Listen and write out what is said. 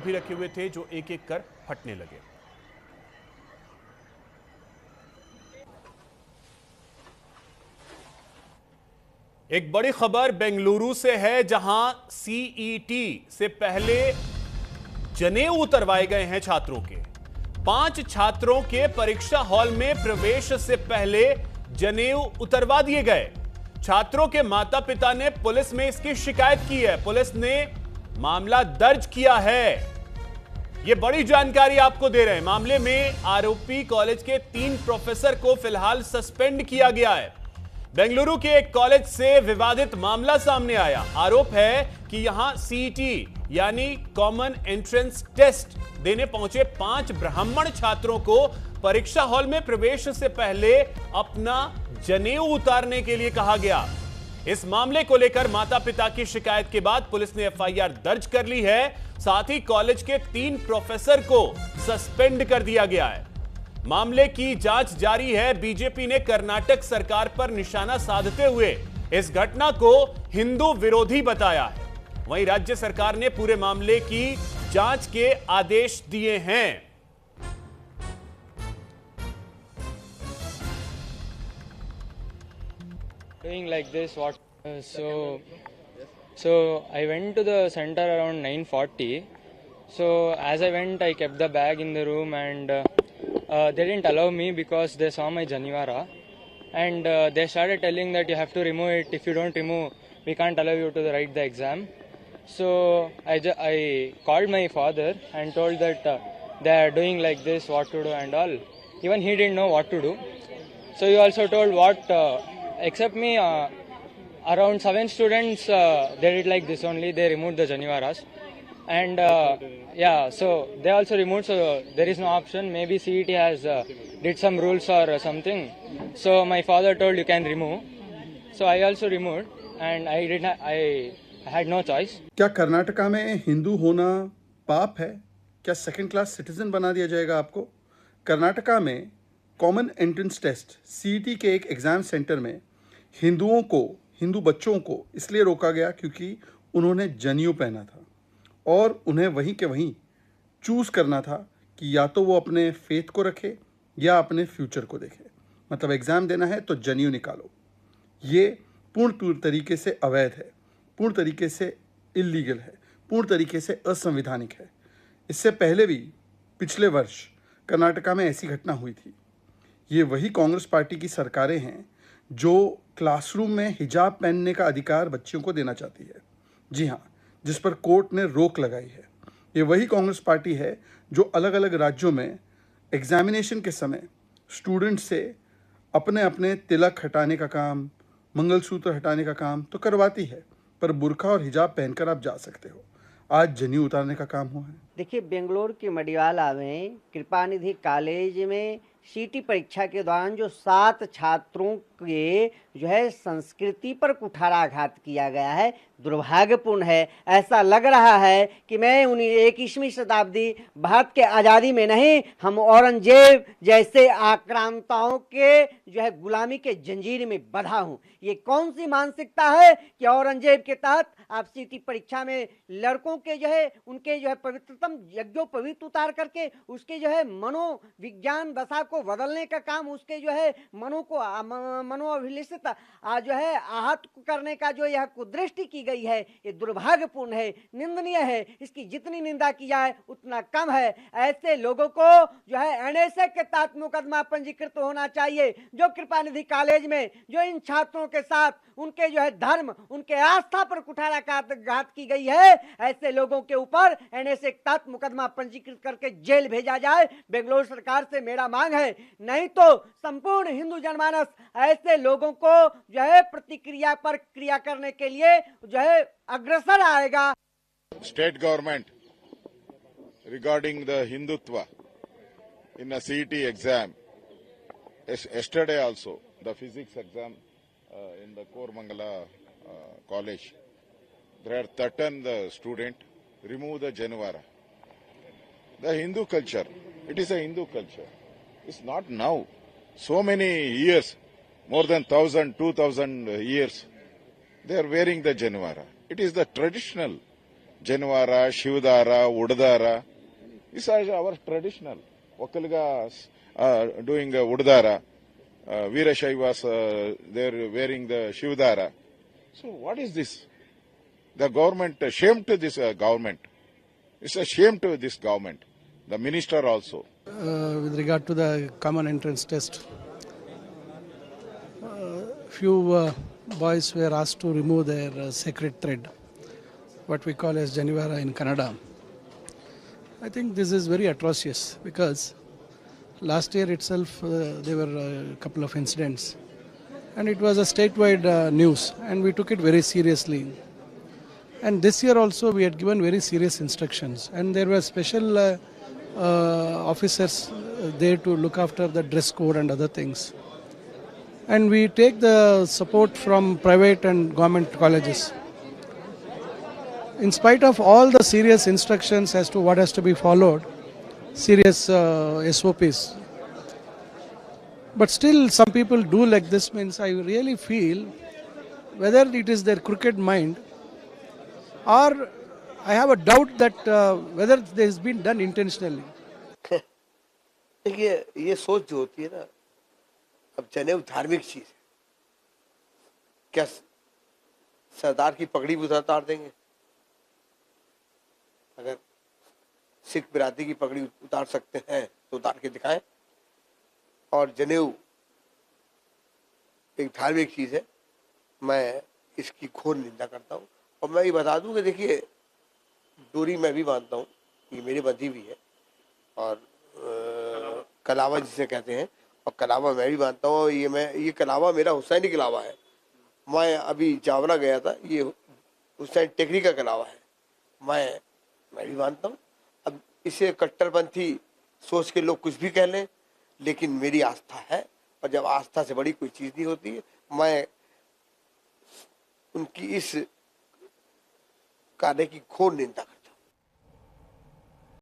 भी रखे हुए थे जो एक एक कर फटने लगे। एक बड़ी खबर बेंगलुरु से है, जहां सीईटी से पहले जनेऊ उतरवाए गए हैं छात्रों के। 5 छात्रों के परीक्षा हॉल में प्रवेश से पहले जनेऊ उतरवा दिए गए। छात्रों के माता पिता ने पुलिस में इसकी शिकायत की है। पुलिस ने मामला दर्ज किया है। यह बड़ी जानकारी आपको दे रहे हैं। मामले में आरोपी कॉलेज के 3 प्रोफेसर को फिलहाल सस्पेंड किया गया है। बेंगलुरु के एक कॉलेज से विवादित मामला सामने आया। आरोप है कि यहां सीईटी यानी कॉमन एंट्रेंस टेस्ट देने पहुंचे 5 ब्राह्मण छात्रों को परीक्षा हॉल में प्रवेश से पहले अपना जनेऊ उतारने के लिए कहा गया। इस मामले को लेकर माता पिता की शिकायत के बाद पुलिस ने एफआईआर दर्ज कर ली है। साथ ही कॉलेज के 3 प्रोफेसर को सस्पेंड कर दिया गया है। मामले की जांच जारी है। बीजेपी ने कर्नाटक सरकार पर निशाना साधते हुए इस घटना को हिंदू विरोधी बताया है। वहीं राज्य सरकार ने पूरे मामले की जांच के आदेश दिए हैं। Doing like this, what? So I went to the center around 9:40. So as I went, I kept the bag in the room, and they didn't allow me because they saw my Janivara, and they started telling that you have to remove it. If you don't remove, we can't allow you to write the exam. So I called my father and told that they are doing like this, what to do and all. Even he didn't know what to do. So he also told what, except me, around 7 students, they did like this only. They removed the Janivaras. And yeah, so they also removed, so there is no option. Maybe CET has did some rules or something. So my father told you can remove. So I also removed, and I had no choice. क्या कर्नाटका में हिंदू होना पाप है? क्या second class citizen बना दिया जाएगा आपको? कर्नाटका में कॉमन एंट्रेंस टेस्ट सीईटी के एक एग्ज़ाम सेंटर में हिंदू बच्चों को इसलिए रोका गया क्योंकि उन्होंने जनेऊ पहना था और उन्हें वहीं के वहीं चूज़ करना था कि या तो वो अपने फेथ को रखे या अपने फ्यूचर को देखे। मतलब एग्ज़ाम देना है तो जनेऊ निकालो। ये पूर्ण तरीके से अवैध है, पूर्ण तरीके से इल्लीगल है, पूर्ण तरीके से असंवैधानिक है। इससे पहले भी पिछले वर्ष कर्नाटका में ऐसी घटना हुई थी। ये वही कांग्रेस पार्टी की सरकारें हैं जो क्लासरूम में हिजाब पहनने का अधिकार बच्चियों को देना चाहती है। जी हाँ, जिस पर कोर्ट ने रोक लगाई है। ये वही कांग्रेस पार्टी है जो अलग अलग राज्यों में एग्जामिनेशन के समय स्टूडेंट से अपने अपने तिलक हटाने का काम, मंगलसूत्र हटाने का काम तो करवाती है, पर बुर्का और हिजाब पहनकर आप जा सकते हो। आज जनेऊ उतारने का काम हुआ है। देखिए, बेंगलोर के मडिवाला में कृपानिधि कॉलेज में सीटी परीक्षा के दौरान जो 7 छात्रों के जो है संस्कृति पर कुठाराघात किया गया है, दुर्भाग्यपूर्ण है। ऐसा लग रहा है कि मैं 21वीं शताब्दी भारत के आज़ादी में नहीं, हम औरंगजेब जैसे आक्रांताओं के जो है गुलामी के जंजीर में बंधा हूँ। ये कौन सी मानसिकता है कि औरंगजेब के तहत आप सीटी परीक्षा में लड़कों के जो है उनके जो है पवित्रतम यज्ञोपवीत उतार करके उसके जो है मनोविज्ञान दशा को बदलने का काम, उसके जो है मनोअभिलषित जो है आहत करने का जो यह कुदृष्टि की गई है, ये दुर्भाग्यपूर्ण है, निंदनीय है। इसकी जितनी निंदा की जाए उतना कम है। ऐसे लोगों को जो है एनएसए के तहत मुकदमा पंजीकृत होना चाहिए। जो कृपानिधि कॉलेज में जो इन छात्रों के साथ उनके जो है धर्म, उनके आस्था पर कुठाराघात की गई है, ऐसे लोगों के ऊपर एनएसए के तहत मुकदमा पंजीकृत करके जेल भेजा जाए। बेंगलोर सरकार से मेरा मांग है, नहीं तो संपूर्ण हिंदू जनमानस ऐसे लोगों को जो है प्रतिक्रिया पर क्रिया करने के लिए जो है अग्रसर आएगा। State government regarding the Hindutva in a CET exam. Yesterday also the physics exam in the Kormangala college. There are 13 the student remove the Janivara. The Hindu culture, it is a Hindu culture. It's not now. So many years, more than 1,000, 2,000 years, they are wearing the Janivara. It is the traditional Janivara, Shivdara, Udadara. These are our traditional. Vakkalga doing Udadara. Veerashaiva they're wearing the Shivdara. So what is this? The government, shame to this government. It's a shame to this government. The minister also. With regard to the common entrance test, few boys were asked to remove their sacred thread, what we call as Janivara in Kannada. I think this is very atrocious because last year itself there were a couple of incidents and it was a statewide news and we took it very seriously. And this year also we had given very serious instructions and there were special officers there to look after the dress code and other things. And we take the support from private and government colleges. In spite of all the serious instructions as to what has to be followed, serious SOPs, but still some people do like this, means I really feel whether it is their crooked mind or I have a doubt that whether this has been done intentionally. देखिए ये सोच जो होती है ना, अब जनेऊ धार्मिक चीज है, क्या सरदार की पगड़ी भी उतार देंगे? अगर सिख बिरादरी की पगड़ी उतार सकते हैं तो उतार के दिखाएं। और जनेऊ एक धार्मिक चीज है, मैं इसकी घोर निंदा करता हूँ। और मैं ये बता दूं कि देखिए डोरी मैं भी बांधता हूँ, ये मेरी बंधी भी है, और कलावा जिसे कहते हैं, और कलावा मैं भी बांधता हूँ। ये कलावा मेरा हुसैनी कलावा है। मैं अभी जावरा गया था, ये हुसैन टेकरी का कलावा है, मैं भी बांधता हूँ। अब इसे कट्टरपंथी सोच के लोग कुछ भी कह लें, लेकिन मेरी आस्था है, और जब आस्था से बड़ी कोई चीज नहीं होती है, मैं उनकी इस कार्य की घोर निंदा